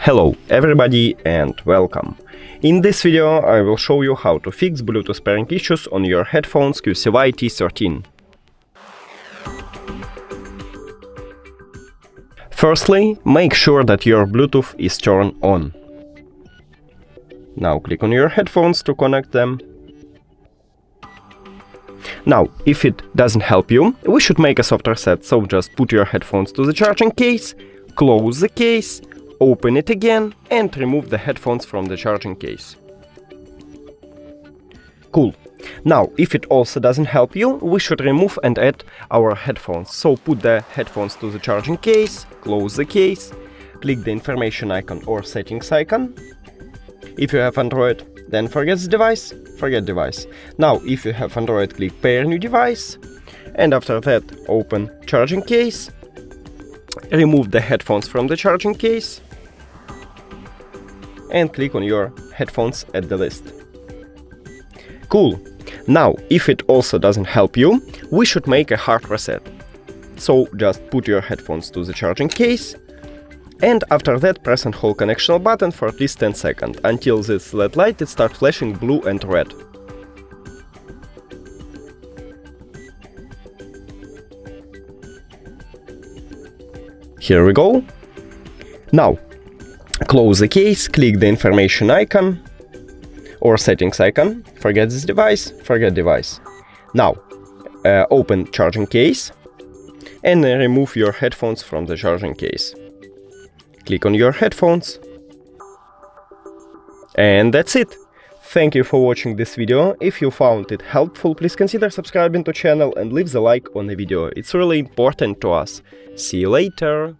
Hello everybody and welcome. In this video I will show you how to fix Bluetooth pairing issues on your headphones QCY T13. Firstly, make sure that your Bluetooth is turned on. Now click on your headphones to connect them. Now, if it doesn't help you, we should make a soft reset, so just put your headphones to the charging case, close the case, open it again and remove the headphones from the charging case. Cool. Now, if it also doesn't help you, we should remove and add our headphones. So put the headphones to the charging case, close the case, click the information icon or settings icon. If you have Android, then forget device. Now, if you have Android, click pair new device, and after that open charging case, remove the headphones from the charging case, and click on your headphones at the list. Cool. Now, if it also doesn't help you, we should make a hard reset. So just put your headphones to the charging case, and after that press and hold connection button for at least 10 seconds, until this LED light starts flashing blue and red. Here we go. Now, close the case, click the information icon or settings icon, forget device. Now, open charging case and remove your headphones from the charging case. Click on your headphones. And that's it. Thank you for watching this video. If you found it helpful, please consider subscribing to the channel and leave the like on the video. It's really important to us. See you later.